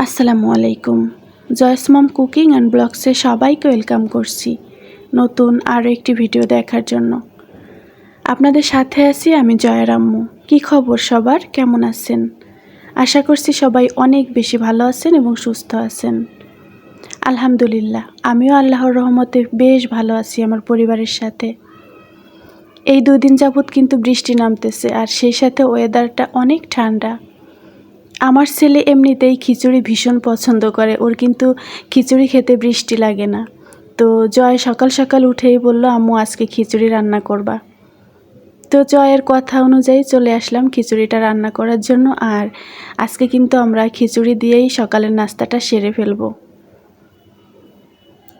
আসসালামু আলাইকুম। Joys mom cooking and ব্লগসে সবাইকে ওয়েলকাম করছি নতুন আরও একটি ভিডিও দেখার জন্য। আপনাদের সাথে আছি আমি জয়ের আম্মু। কী খবর সবার, কেমন আছেন? আশা করছি সবাই অনেক বেশি ভালো আছেন এবং সুস্থ আছেন। আলহামদুলিল্লাহ, আমিও আল্লাহর রহমতে বেশ ভালো আছি আমার পরিবারের সাথে। এই 2 দিন যাবৎ কিন্তু বৃষ্টি নামতেছে, আর সেই সাথে ওয়েদারটা অনেক ঠান্ডা। আমার ছেলে এমনিতেই খিচুড়ি ভীষণ পছন্দ করে, ওর কিন্তু খিচুড়ি খেতে বৃষ্টি লাগে না। তো জয় সকাল সকাল উঠেই বলল, আম্মু আজকে খিচুড়ি রান্না করবা। তো জয়ের কথা অনুযায়ী চলে আসলাম খিচুড়িটা রান্না করার জন্য। আর আজকে কিন্তু আমরা খিচুড়ি দিয়েই সকালের নাস্তাটা সেরে ফেলবো।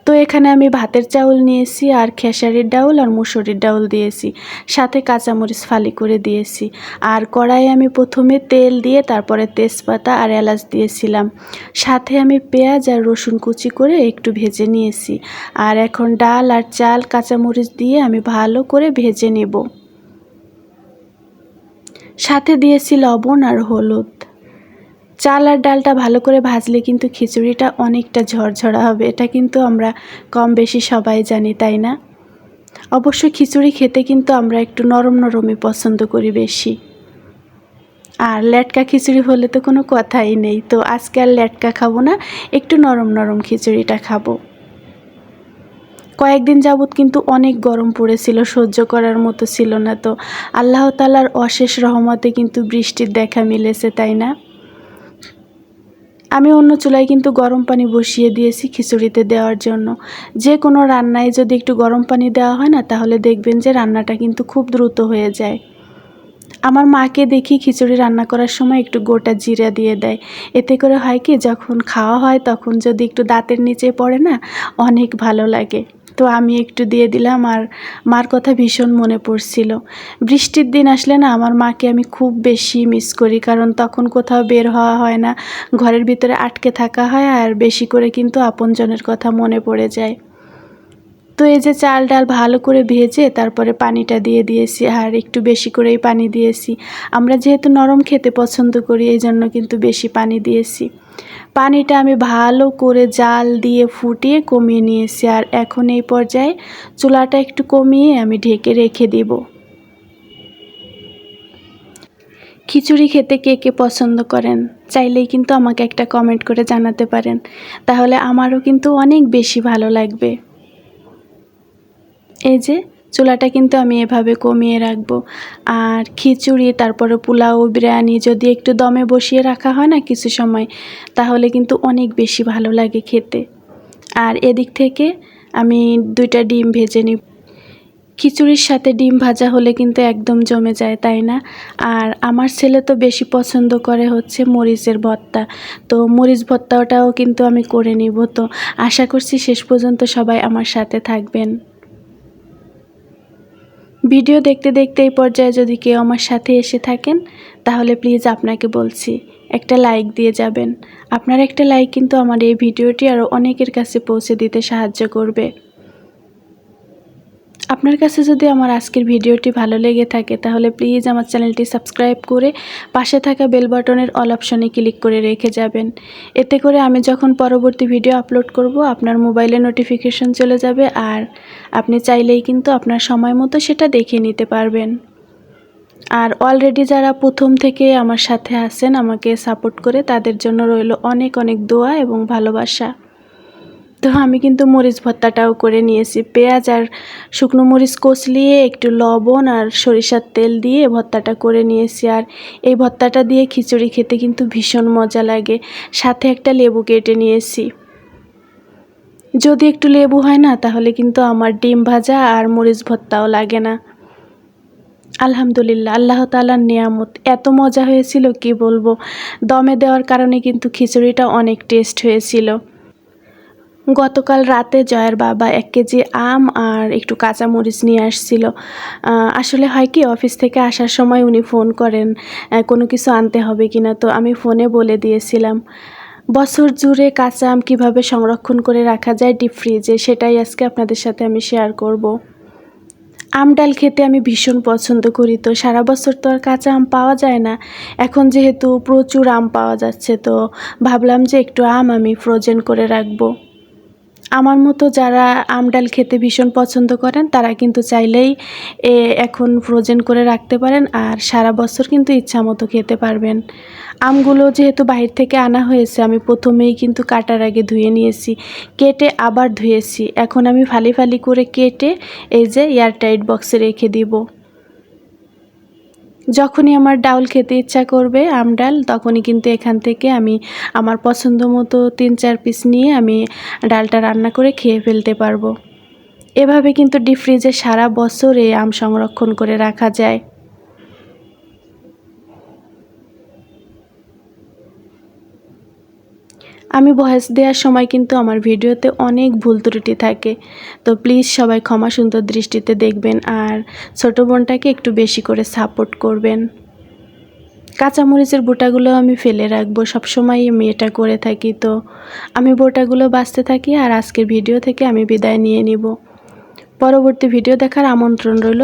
তো এখানে আমি ভাতের চাউল নিয়েছি, আর খেসারির ডাউল আর মুসুরির ডাউল দিয়েছি, সাথে কাঁচামরিচ ফালি করে দিয়েছি। আর কড়াইয়ে আমি প্রথমে তেল দিয়ে তারপরে তেজপাতা আর এলাচ দিয়েছিলাম, সাথে আমি পেঁয়াজ আর রসুন কুচি করে একটু ভেজে নিয়েছি। আর এখন ডাল আর চাল কাঁচামরিচ দিয়ে আমি ভালো করে ভেজে নেব। সাথে দিয়েছি লবণ আর হলুদ। চাল আর ডালটা ভালো করে ভাজলে কিন্তু খিচুড়িটা অনেকটা ঝরঝরা হবে, এটা কিন্তু আমরা কম বেশি সবাই জানি, তাই না? অবশ্য খিচুড়ি খেতে কিন্তু আমরা একটু নরম নরমই পছন্দ করি বেশি। আর লেটকা খিচুড়ি হলে তো কোনো কথাই নেই। তো আজকে আর লেটকা খাবো না, একটু নরম নরম খিচুড়িটা খাবো। কয়েকদিন যাবৎ কিন্তু অনেক গরম পড়েছিল, সহ্য করার মতো ছিল না। তো আল্লাহ তাআলার অশেষ রহমতে কিন্তু বৃষ্টির দেখা মিলেছে, তাই না? আমি অন্য চুলায় কিন্তু গরম পানি বসিয়ে দিয়েছি খিচুড়িতে দেওয়ার জন্য। যে কোনো রান্নায় যদি একটু গরম পানি দেওয়া হয় না, তাহলে দেখবেন যে রান্নাটা কিন্তু খুব দ্রুত হয়ে যায়। আমার মাকে দেখি খিচুড়ি রান্না করার সময় একটু গোটা জিরা দিয়ে দেয়। এতে করে হয় কি, যখন খাওয়া হয় তখন যদি একটু দাঁতের নিচে পড়ে না, অনেক ভালো লাগে। তো আমি একটু দিয়ে দিলাম, আর মার কথা ভীষণ মনে পড়ছিল। বৃষ্টির দিন আসলে না, আমার মাকে আমি খুব বেশি মিস করি, কারণ তখন কোথাও বের হওয়া হয় না, ঘরের ভিতরে আটকে থাকা হয়, আর বেশি করে কিন্তু আপনজনের কথা মনে পড়ে যায়। তো এই যে চাল ডাল ভালো করে ভেজে তারপরে পানিটা দিয়ে দিয়েছি, আর একটু বেশি করেই পানি দিয়েছি। আমরা যেহেতু নরম খেতে পছন্দ করি, এই জন্য কিন্তু বেশি পানি দিয়েছি। পানিটা আমি ভালো করে জাল দিয়ে ফুটিয়ে কমিয়ে নিয়েছি, আর এখন এই পর্যায়ে চুলাটা একটু কমিয়ে আমি ঢেকে রেখে দিব। খিচুড়ি খেতে কে কে পছন্দ করেন, চাইলেই কিন্তু আমাকে একটা কমেন্ট করে জানাতে পারেন, তাহলে আমারও কিন্তু অনেক বেশি ভালো লাগবে। এই যে চুলাটা কিন্তু আমি এভাবে কমিয়ে রাখবো। আর খিচুড়ি, তারপরে পোলাও, বিরিয়ানি যদি একটু দমে বসিয়ে রাখা হয় না কিছু সময়, তাহলে কিন্তু অনেক বেশি ভালো লাগে খেতে। আর এদিক থেকে আমি 2টা ডিম ভেজে নিই। খিচুড়ির সাথে ডিম ভাজা হলে কিন্তু একদম জমে যায়, তাই না? আর আমার ছেলে তো বেশি পছন্দ করে হচ্ছে মরিচের ভর্তা। তো মরিচ ভর্তাটাও কিন্তু আমি করে নিব। তো আশা করছি শেষ পর্যন্ত সবাই আমার সাথে থাকবেন। ভিডিও দেখতে দেখতে এই পর্যায়ে যদি কেউ আমার সাথে এসে থাকেন, তাহলে প্লিজ আপনাকে বলছি একটা লাইক দিয়ে যাবেন। আপনার একটা লাইক কিন্তু আমার এই ভিডিওটি আরও অনেকের কাছে পৌঁছে দিতে সাহায্য করবে। আপনার কাছে যদি আমার আজকের ভিডিওটি ভালো লেগে থাকে, তাহলে প্লিজ আমার চ্যানেলটি সাবস্ক্রাইব করে পাশে থাকা বেল বাটনের অল অপশনে ক্লিক করে রেখে যাবেন। এতে করে আমি যখন পরবর্তী ভিডিও আপলোড করব, আপনার মোবাইলে নোটিফিকেশন চলে যাবে, আর আপনি চাইলেই কিন্তু আপনার সময় মতো সেটা দেখে নিতে পারবেন। আর অলরেডি যারা প্রথম থেকে আমার সাথে আছেন, আমাকে সাপোর্ট করে, তাদের জন্য রইল অনেক অনেক দোয়া এবং ভালোবাসা। তো আমি কিন্তু মরিচ ভর্তাটাও করে নিয়েছি। পেঁয়াজ আর শুকনো মরিচ কচলিয়ে একটু লবণ আর সরিষার তেল দিয়ে ভর্তাটা করে নিয়েছি। আর এই ভর্তাটা দিয়ে খিচুড়ি খেতে কিন্তু ভীষণ মজা লাগে। সাথে একটা লেবু কেটে নিয়েছি। যদি একটু লেবু হয় না, তাহলে কিন্তু আমার ডিম ভাজা আর মরিচ ভর্তাও লাগে না। আলহামদুলিল্লাহ, আল্লাহ তাআলার নিয়ামত। এত মজা হয়েছিল কি বলবো। দমে দেওয়ার কারণে কিন্তু খিচুড়িটা অনেক টেস্ট হয়েছিল। গতকাল রাতে জয়ের বাবা 1 কেজি আম আর একটু কাঁচামরিচ নিয়ে আসছিল। আসলে হয় কি, অফিস থেকে আসার সময় উনি ফোন করেন কোনো কিছু আনতে হবে কিনা। তো আমি ফোনে বলে দিয়েছিলাম। বছর জুড়ে কাঁচা আম কীভাবে সংরক্ষণ করে রাখা যায় ডিপ ফ্রিজে, সেটাই আজকে আপনাদের সাথে আমি শেয়ার করব। আম ডাল খেতে আমি ভীষণ পছন্দ করি। তো সারা বছর তো আর কাঁচা আম পাওয়া যায় না। এখন যেহেতু প্রচুর আম পাওয়া যাচ্ছে, তো ভাবলাম যে একটু আম আমি ফ্রোজেন করে রাখবো। আমার মতো যারা আম ডাল খেতে ভীষণ পছন্দ করেন তারা কিন্তু চাইলেই এখন ফ্রোজেন করে রাখতে পারেন, আর সারা বছর কিন্তু ইচ্ছা মতো খেতে পারবেন। আমগুলো যেহেতু বাহির থেকে আনা হয়েছে, আমি প্রথমেই কিন্তু কাটার আগে ধুয়ে নিয়েছি, কেটে আবার ধুয়েছি। এখন আমি ফালি ফালি করে কেটে এই যে এয়ারটাইট বক্সে রেখে দিব। যখনই আমার ডাউল খেতে ইচ্ছা করবে আম ডাল, তখনই কিন্তু এখান থেকে আমি আমার পছন্দ মতো 3-4 পিস নিয়ে আমি ডালটা রান্না করে খেয়ে ফেলতে পারবো। এভাবে কিন্তু ডিপ ফ্রিজে সারা বছর এই আম সংরক্ষণ করে রাখা যায়। আমি ভয়েস দেওয়ার সময় কিন্তু আমার ভিডিওতে অনেক ভুল ত্রুটি থাকে, তো প্লিজ সবাই ক্ষমা সুন্দর দৃষ্টিতে দেখবেন, আর ছোটো বোনটাকে একটু বেশি করে সাপোর্ট করবেন। কাঁচামরিচের বোটাগুলো আমি ফেলে রাখবো, সবসময় আমি এটা করে থাকি। তো আমি বোটাগুলো বাছতে থাকি, আর আজকের ভিডিও থেকে আমি বিদায় নিয়ে নিব। পরবর্তী ভিডিও দেখার আমন্ত্রণ রইল।